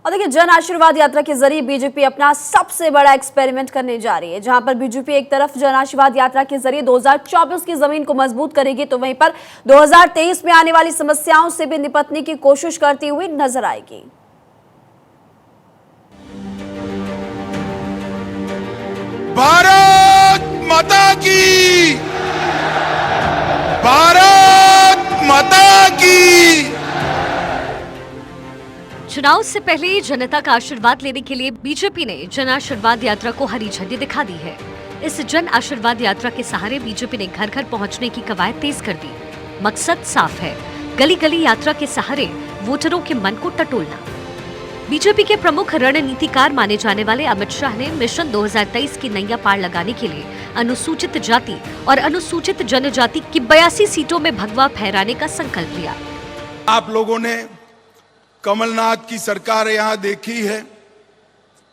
और देखिए, जन आशीर्वाद यात्रा के जरिए बीजेपी अपना सबसे बड़ा एक्सपेरिमेंट करने जा रही है। जहां पर बीजेपी एक तरफ जन आशीर्वाद यात्रा के जरिए 2024 की जमीन को मजबूत करेगी, तो वहीं पर 2023 में आने वाली समस्याओं से भी निपटने की कोशिश करती हुई नजर आएगी। भारत माता की, भारत माता की। चुनाव से पहले जनता का आशीर्वाद लेने के लिए बीजेपी ने जन आशीर्वाद यात्रा को हरी झंडी दिखा दी है। इस जन आशीर्वाद यात्रा के सहारे बीजेपी ने घर घर पहुंचने की कवायद तेज कर दी। मकसद साफ है, गली गली यात्रा के सहारे वोटरों के मन को टटोलना। बीजेपी के प्रमुख रणनीतिकार माने जाने वाले अमित शाह ने मिशन 2023 की नैया पार लगाने के लिए अनुसूचित जाति और अनुसूचित जनजाति की 82 सीटों में भगवा फहराने का संकल्प लिया। आप लोगों ने कमलनाथ की सरकार यहां देखी है।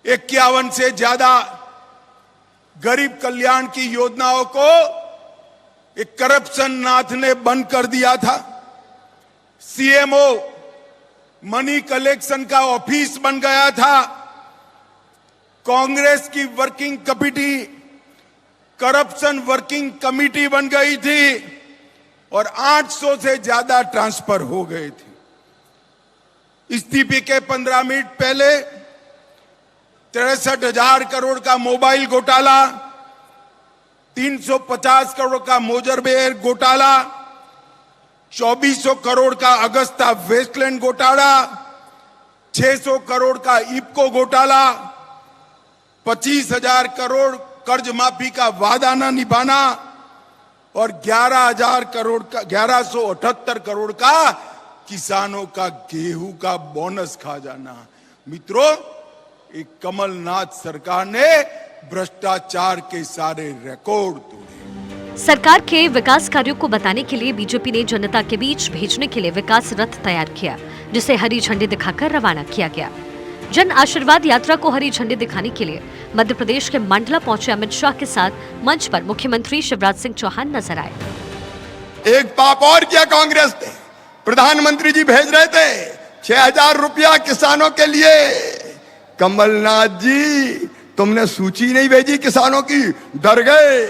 51 से ज्यादा गरीब कल्याण की योजनाओं को एक करप्शन नाथ ने बंद कर दिया था। सीएमओ मनी कलेक्शन का ऑफिस बन गया था। कांग्रेस की working committee corruption working committee बन गई थी और 800 से ज्यादा ट्रांसफर हो गए थे। इस्तीफे के 15 मिनट पहले 63,000 करोड़ का मोबाइल घोटाला, 350 करोड़ का मोजरबेर घोटाला, 2400 करोड़ का अगस्ता वेस्टलैंड घोटाला, 600 करोड़ का इप्को घोटाला, 25,000 करोड़ कर्ज माफी का वादा न निभाना और 11,78 करोड़ का किसानों का गेहूं का बोनस खा जाना। मित्रों, एक कमलनाथ सरकार ने भ्रष्टाचार के सारे रिकॉर्ड तोड़े। सरकार के विकास कार्यों को बताने के लिए बीजेपी ने जनता के बीच भेजने के लिए विकास रथ तैयार किया, जिसे हरी झंडी दिखाकर रवाना किया गया। जन आशीर्वाद यात्रा को हरी झंडी दिखाने के लिए मध्य प्रदेश के मंडला पहुंचे अमित शाह के साथ मंच पर मुख्यमंत्री शिवराज सिंह चौहान नजर आए। एक पाप और किया कांग्रेस ने। प्रधानमंत्री जी भेज रहे थे 6,000 रुपया किसानों के लिए। कमलनाथ जी, तुमने सूची नहीं भेजी किसानों की, डर गए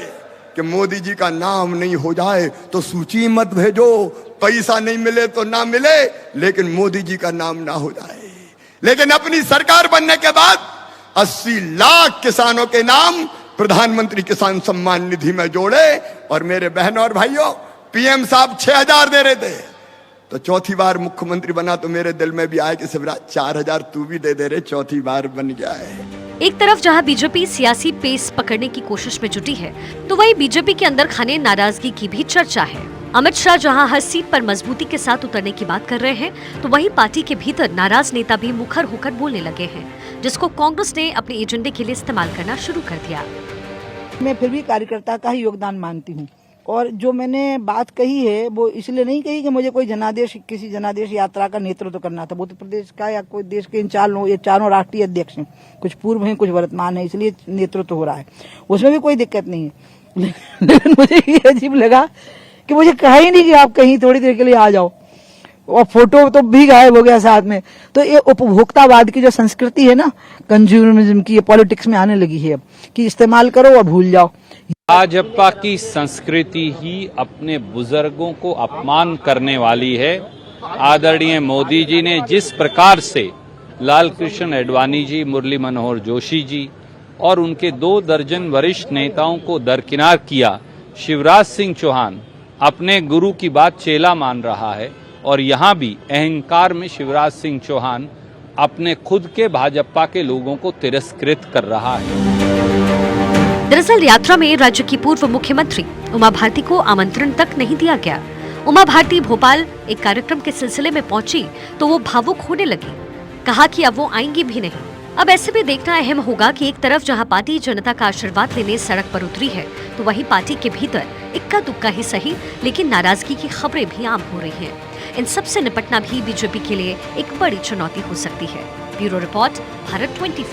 कि मोदी जी का नाम नहीं हो जाए तो सूची मत भेजो, पैसा नहीं मिले तो ना मिले, लेकिन मोदी जी का नाम ना हो जाए। लेकिन अपनी सरकार बनने के बाद 80 लाख किसानों के नाम प्रधानमंत्री किसान सम्मान निधि में जोड़े और मेरे बहनों और भाइयों, पीएम साहब 6,000 दे रहे थे, तो चौथी बार मुख्यमंत्री बना तो मेरे दिल में भी आया कि शिवराज 4,000 तू भी दे रहे, चौथी बार बन गया है। एक तरफ जहां बीजेपी सियासी पेस पकड़ने की कोशिश में जुटी है, तो वहीं बीजेपी के अंदर खाने नाराजगी की भी चर्चा है। अमित शाह जहां हर सीट पर मजबूती के साथ उतरने की बात कर रहे हैं, तो वहीं पार्टी के भीतर नाराज नेता भी मुखर होकर बोलने लगे हैं, जिसको कांग्रेस ने अपने एजेंडे के लिए इस्तेमाल करना शुरू कर दिया। मैं फिर भी कार्यकर्ता का ही योगदान मानती हूँ, और जो मैंने बात कही है वो इसलिए नहीं कही कि मुझे कोई किसी जनादेश यात्रा का नेतृत्व करना था। उत्तर प्रदेश का या कोई देश के इन चारों राष्ट्रीय अध्यक्ष हैं, कुछ पूर्व हैं कुछ वर्तमान है, इसलिए नेतृत्व हो रहा है, उसमें भी कोई दिक्कत नहीं है। लेकिन मुझे ये अजीब लगा कि मुझे कहा ही नहीं कि आप कहीं थोड़ी देर के लिए आ जाओ, और फोटो तो भी गायब हो गया साथ में। तो ये उपभोक्तावाद की जो संस्कृति है ना, कंज्यूमरिज्म की, ये पॉलिटिक्स में आने लगी है कि इस्तेमाल करो और भूल जाओ। भाजपा की संस्कृति ही अपने बुजुर्गों को अपमान करने वाली है। आदरणीय मोदी जी ने जिस प्रकार से लाल कृष्ण आडवाणी जी, मुरली मनोहर जोशी जी और उनके 2 दर्जन वरिष्ठ नेताओं को दरकिनार किया, शिवराज सिंह चौहान अपने गुरु की बात चेला मान रहा है और यहाँ भी अहंकार में शिवराज सिंह चौहान अपने खुद के भाजपा के लोगों को तिरस्कृत कर रहा है। दरअसल यात्रा में राज्य की पूर्व मुख्यमंत्री उमा भारती को आमंत्रण तक नहीं दिया गया। उमा भारती भोपाल एक कार्यक्रम के सिलसिले में पहुंची तो वो भावुक होने लगी, कहा कि अब वो आएंगी भी नहीं। अब ऐसे में देखना अहम होगा कि एक तरफ जहां पार्टी जनता का आशीर्वाद लेने सड़क पर उतरी है, तो वहीं पार्टी के भीतर इक्का दुक्का ही सही लेकिन नाराजगी की खबरें भी आम हो रही हैं। इन सब से निपटना भी बीजेपी के लिए एक बड़ी चुनौती हो सकती है। Bureau report, Bharat 24।